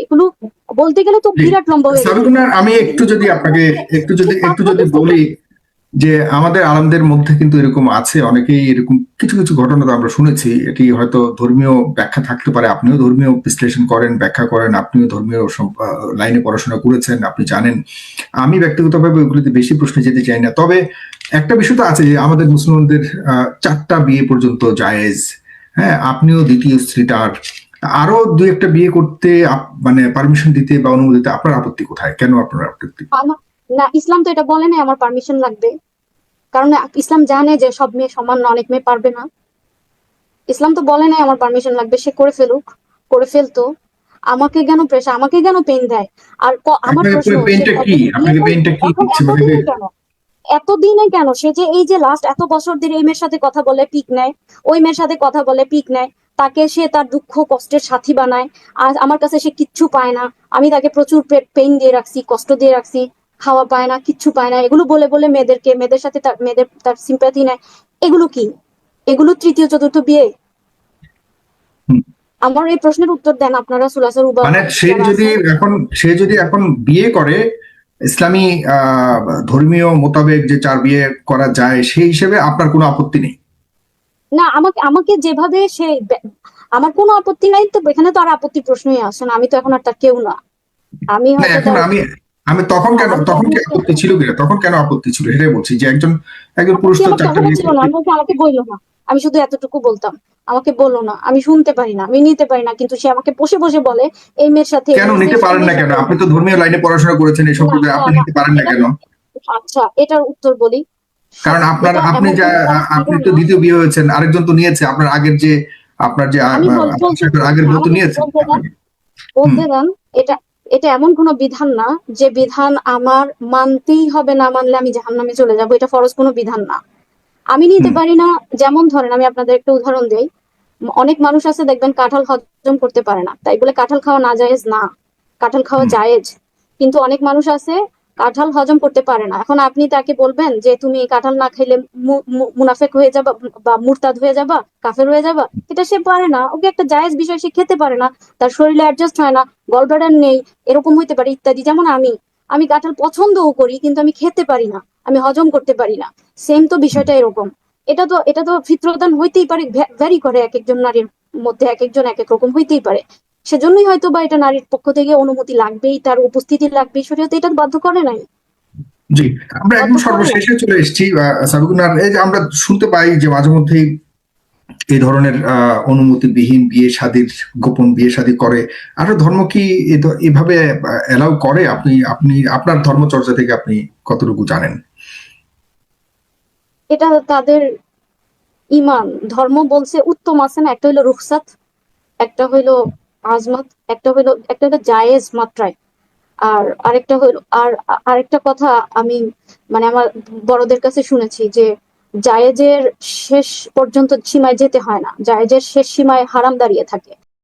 এগুলো বলতে গেলে তো জি, বিরাট লম্বা হয়ে যাবে। সাবিকুনার, আমি একটু যদি আপনাকে একটু যদি বলি যে আমাদের আলেমদের মধ্যে কিন্তু এরকম আছে, অনেকেই এরকম কিছু কিছু ঘটনা তো আমরা শুনেছি। এটি হয়তো ধর্মীয় ব্যাখ্যা থাকতে পারে, আপনিও ধর্মীয় বিশ্লেষণ করেন, ব্যাখ্যা করেন, আপনিও ধর্মীয় লাইনে পড়াশোনা করেছেন, আপনি জানেন। আমি ব্যক্তিগতভাবে ওইগুলোতে বেশি প্রশ্ন যেতে চাই না। তবে একটা বিষয় তো আছে যে আমাদের মুসলমানদের 4টা বিয়ে পর্যন্ত জায়েজ। হ্যাঁ, আপনিও দ্বিতীয় স্ত্রীটার, আরো দুই একটা বিয়ে করতে মানে পারমিশন দিতে বা অনুমতি দিতে আপনার আপত্তি কোথায়? কেন আপনার আপত্তি? না, ইসলাম তো এটা বলে না আমার পারমিশন লাগবে। কারণ ইসলাম জানে যে সব মেয়ে সমান না, অনেক মেয়ে পারবে না। ইসলাম তো বলে নাই আমার পারমিশন লাগবে, সে করে ফেলুক, করে ফেলতো। আমাকে কেন প্রেশার, আমাকে কেন পেন দেয়? আর আমার আপনাকে প্রশ্ন, সে পেইনটা কি, বিয়ে আপনাকে করে পেইনটা কি এখন দিচ্ছে মানে এতদিনে কেন, এতদিনে কেন সে যে এই যে লাস্ট এত বছর ধরে এই মেয়ের সাথে কথা বলে পিক নেয়, ওই মেয়ের সাথে কথা বলে পিক নেয়, তাকে সে তার দুঃখ কষ্টের সাথী বানায়। আর আমার কাছে সে কিচ্ছু পায় না, আমি তাকে প্রচুর পেইন দিয়ে রাখছি, কষ্ট দিয়ে রাখছি, খাওয়া পায় না, কিচ্ছু পায় না, এগুলো বলে বলে মেয়েদের সাথে মেয়েদের তার সিম্প্যাথি নেয়। এগুলো কি? এগুলো তৃতীয় চতুর্থ বিয়ে? হুম, আমার এই প্রশ্নের উত্তর দেন আপনারা, সুলাসর উবা মানে যারা আছে। সে যদি এখন বিয়ে করে ইসলামী ধর্মীয় মোতাবেক যে 4 বিয়ে করা যায় সেই হিসেবে আপনার কোনো আপত্তি নেই? না, আমাকে আমাকে যেভাবে সে আমার কোনো আপত্তি নাই তো, এখানে তো আর আপত্তির প্রশ্নই আসে না, আমি তো এখন আর তার কেউ না। আমি না, হয়তো এখন তার, আমি আমি তখন হ্যাঁ, কেন, আমি তো তখন এখন কি আপত্তি ছিল কিনা, তখন কেন আপত্তি ছিল সেটাই বলছি, যে একজন একজন পুরুষ আপত্তি তো আমার 4টা তখনও বিয়ে ছিল না, করতে। আমি বলছি আমাকে বইলো না। আমি শুধু এতটুকু বলতাম, আমাকে বললো না, আমি শুনতে পারি না, আমি নিতে পারি না, কিন্তু সে আমাকে বসে বসে বলে এই মেয়ের সাথে এই কেন হয়েছে, নিতে সেই পারেন না মেয়ের কেন? সাথে এই আপনি তো হয়েছে। ধর্মীয় লাইনে পড়াশোনা করেছেন, এই না, সম্প্রদায় না, আপনি না, নিতে পারেন না এটা, কেন? আচ্ছা, এটার উত্তর বলি। কারণ আপনার এটা আপনি এমন যা কোনো আপনি তো ধারণা, দ্বিতীয় বিয়ে হয়েছেন, আরেকজন তো নিয়েছে আপনার আগের যে আপনার যে আমি বলতে, আগের বউ তো আমাকে নিয়েছেন বলতে দেন, আপনাকে। হুম। বলতে দেন। এটা এটা এমন কোনো বিধান না যে বিধান আমার মানতেই হবে, না মানলে আমি জাহান্নামে চলে যাবো, এটা ফরজ কোনো বিধান না। আমি নিতে হুম। পারি না। যেমন ধরেন, আমি আপনাদের একটা উদাহরণ দেই। অনেক মানুষ আছে দেখবেন কাঁঠাল হজম করতে পারে না, তাই বলে কাঁঠাল খাওয়া না জায়েজ না, কাঁঠাল খাওয়া হুম। জায়েজ। কিন্তু অনেক মানুষ আছে কাঁঠাল হজম করতে পারে না, এখন আপনি তাকে বলবেন যে তুমি কাঁঠাল না খাইলে মুনাফেক হয়ে যাবা, বা মুরতাদ হয়ে যাবা, কাফের হয়ে যাবা। এটা সে পারে না, ওকে একটা জায়েজ বিষয় সে খেতে পারে না, তার শরীরে অ্যাডজাস্ট হয় না, গলব্লাডার নেই, এরকম হইতে পারে ইত্যাদি। যেমন আমি কাঁঠাল পছন্দও করি কিন্তু আমি খেতে পারি না, আমি হজম করতে পারি না। সেম তো হুম। বিষয়টা এরকম। এটা তো ফিতরতান হইতেই পারে, ভ্যারি করে এক একজন নারীর মধ্যে, এক একজন এক এক রকম হইতেই পারে। সেজন্যই হয়তো বা এটা নারীর পক্ষ থেকে অনুমতি লাগবেই, তার উপস্থিতি লাগবেই, শরীয়ত এটা বাধ্য করে নাই, জি, আমরা বাধ্য একদম করে নাই। সর্বশেষে চলে এসেছি। সাবিকুনার, এই যে আমরা শুনতে পাই যে মাঝে মধ্যেই এই ধরনের অনুমতিবিহীন বিয়ে শাদীর, গোপন বিয়ে শাদী করে। আর ধর্ম কি এভাবে এলাও করে? আপনি আপনি আপনার ধর্মচর্চা থেকে আপনি কতটুকু জানেন? এটা তাদের ইমান, ধর্ম বলছে উত্তম আছে না, একটা হইলো রুখসাত, একটা হইলো আজমত, একটা হইলো জায়েজ মাত্রায়। আর আরেকটা হইলো, আরেকটা কথা আমি মানে আমার বড়দের কাছে শুনেছি যে জায়েজের শেষ পর্যন্ত সীমায় যেতে হয় না, জায়েজের শেষ সীমায় হারাম দাঁড়িয়ে থাকে।